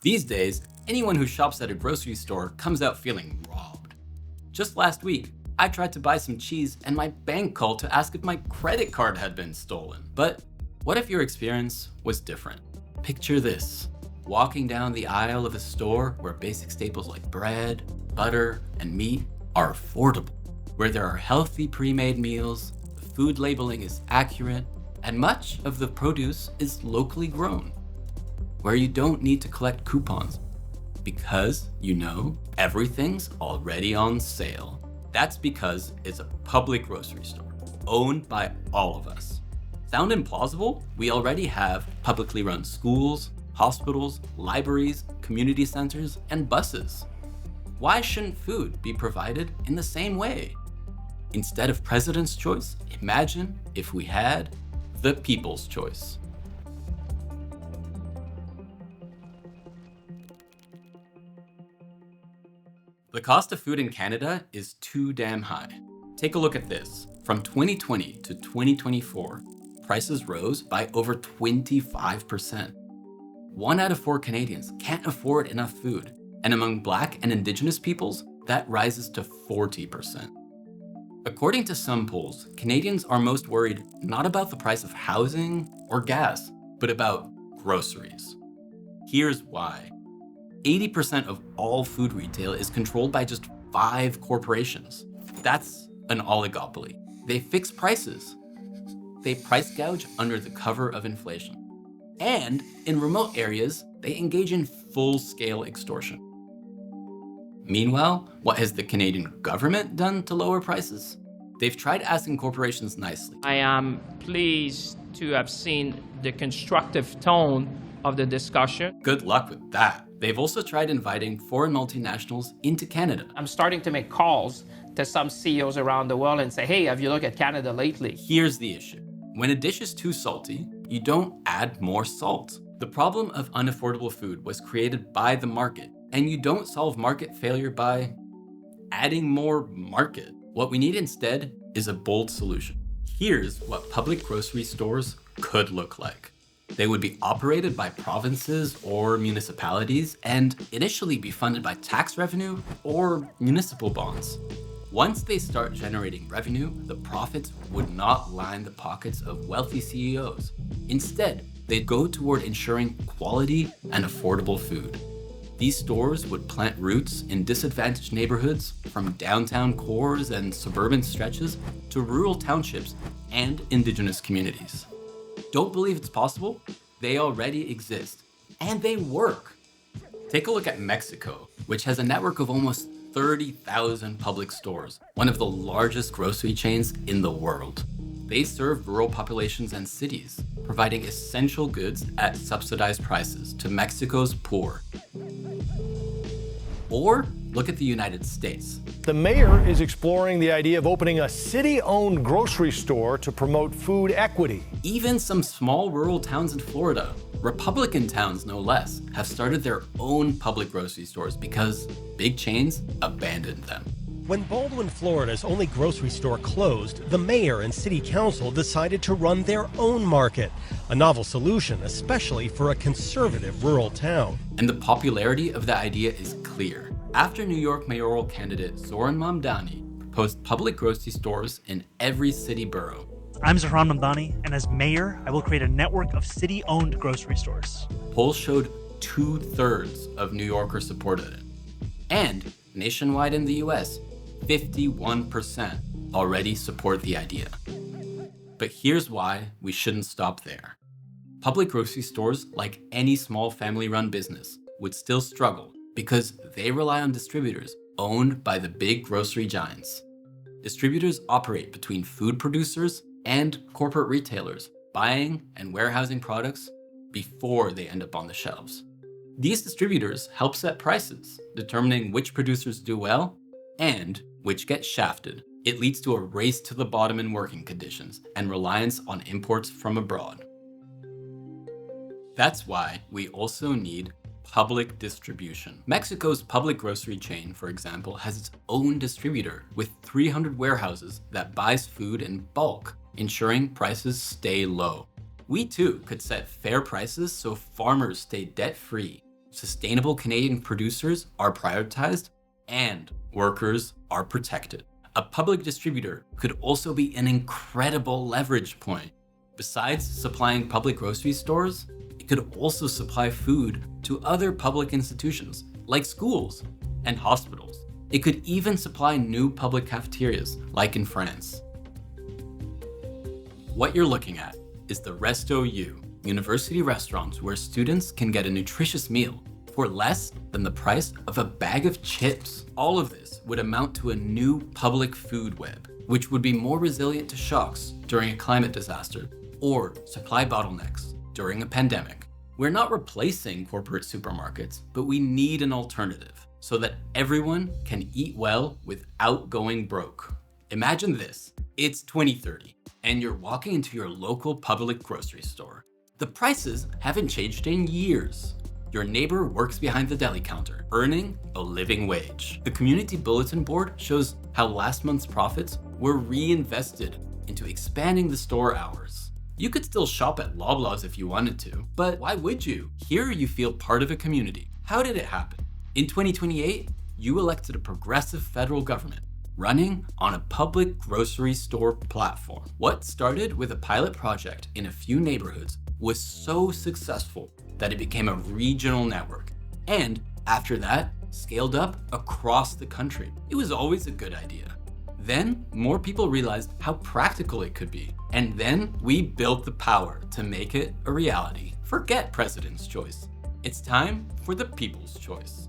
These days, anyone who shops at a grocery store comes out feeling robbed. Just last week, I tried to buy some cheese and my bank called to ask if my credit card had been stolen. But what if your experience was different? Picture this: walking down the aisle of a store where basic staples like bread, butter, and meat are affordable, where there are healthy pre-made meals, the food labeling is accurate, and much of the produce is locally grown, where you don't need to collect coupons because you know everything's already on sale. That's because it's a public grocery store owned by all of us. Sound implausible? We already have publicly run schools, hospitals, libraries, community centers, and buses. Why shouldn't food be provided in the same way? Instead of president's choice, imagine if we had the people's choice. The cost of food in Canada is too damn high. Take a look at this. From 2020 to 2024, prices rose by over 25%. 1 out of 4 Canadians can't afford enough food, and among Black and Indigenous peoples, that rises to 40%. According to some polls, Canadians are most worried not about the price of housing or gas, but about groceries. Here's why. 80% of all food retail is controlled by just 5 corporations. That's an oligopoly. They fix prices. They price gouge under the cover of inflation. And in remote areas, they engage in full-scale extortion. Meanwhile, what has the Canadian government done to lower prices? They've tried asking corporations nicely. I am pleased to have seen the constructive tone of the discussion. Good luck with that. They've also tried inviting foreign multinationals into Canada. I'm starting to make calls to some CEOs around the world and say, hey, have you looked at Canada lately? Here's the issue. When a dish is too salty, you don't add more salt. The problem of unaffordable food was created by the market, and you don't solve market failure by adding more market. What we need instead is a bold solution. Here's what public grocery stores could look like. They would be operated by provinces or municipalities and initially be funded by tax revenue or municipal bonds. Once they start generating revenue, the profits would not line the pockets of wealthy CEOs. Instead, they'd go toward ensuring quality and affordable food. These stores would plant roots in disadvantaged neighborhoods, from downtown cores and suburban stretches to rural townships and Indigenous communities. Don't believe it's possible? They already exist, and they work. Take a look at Mexico, which has a network of almost 30,000 public stores, one of the largest grocery chains in the world. They serve rural populations and cities, providing essential goods at subsidized prices to Mexico's poor. Or look at the United States. The mayor is exploring the idea of opening a city-owned grocery store to promote food equity. Even some small rural towns in Florida, Republican towns no less, have started their own public grocery stores because big chains abandoned them. When Baldwin, Florida's only grocery store closed, the mayor and city council decided to run their own market, a novel solution, especially for a conservative rural town. And the popularity of the idea is clear. After New York mayoral candidate Zoran Mamdani proposed public grocery stores in every city borough. I'm Zoran Mamdani, and as mayor, I will create a network of city-owned grocery stores. Polls showed 2/3 of New Yorkers supported it. And nationwide in the US, 51% already support the idea. But here's why we shouldn't stop there. Public grocery stores, like any small family-run business, would still struggle because they rely on distributors owned by the big grocery giants. Distributors operate between food producers and corporate retailers, buying and warehousing products before they end up on the shelves. These distributors help set prices, determining which producers do well and which get shafted. It leads to a race to the bottom in working conditions and reliance on imports from abroad. That's why we also need public distribution. Mexico's public grocery chain, for example, has its own distributor with 300 warehouses that buys food in bulk, ensuring prices stay low. We too could set fair prices so farmers stay debt-free sustainable Canadian producers are prioritized, and workers are protected. A public distributor could also be an incredible leverage point. Besides supplying public grocery stores, it could also supply food to other public institutions like schools and hospitals. It could even supply new public cafeterias like in France. What you're looking at is the Resto U, university restaurants where students can get a nutritious meal for less than the price of a bag of chips. All of this would amount to a new public food web, which would be more resilient to shocks during a climate disaster or supply bottlenecks during a pandemic. We're not replacing corporate supermarkets, but we need an alternative so that everyone can eat well without going broke. Imagine this, it's 2030 and you're walking into your local public grocery store. The prices haven't changed in years. Your neighbor works behind the deli counter, earning a living wage. The community bulletin board shows how last month's profits were reinvested into expanding the store hours. You could still shop at Loblaws if you wanted to, but why would you? Here you feel part of a community. How did it happen? In 2028, you elected a progressive federal government running on a public grocery store platform. What started with a pilot project in a few neighborhoods was so successful that it became a regional network, and after that, scaled up across the country. It was always a good idea. Then, more people realized how practical it could be, and then we built the power to make it a reality. Forget president's choice. It's time for the people's choice.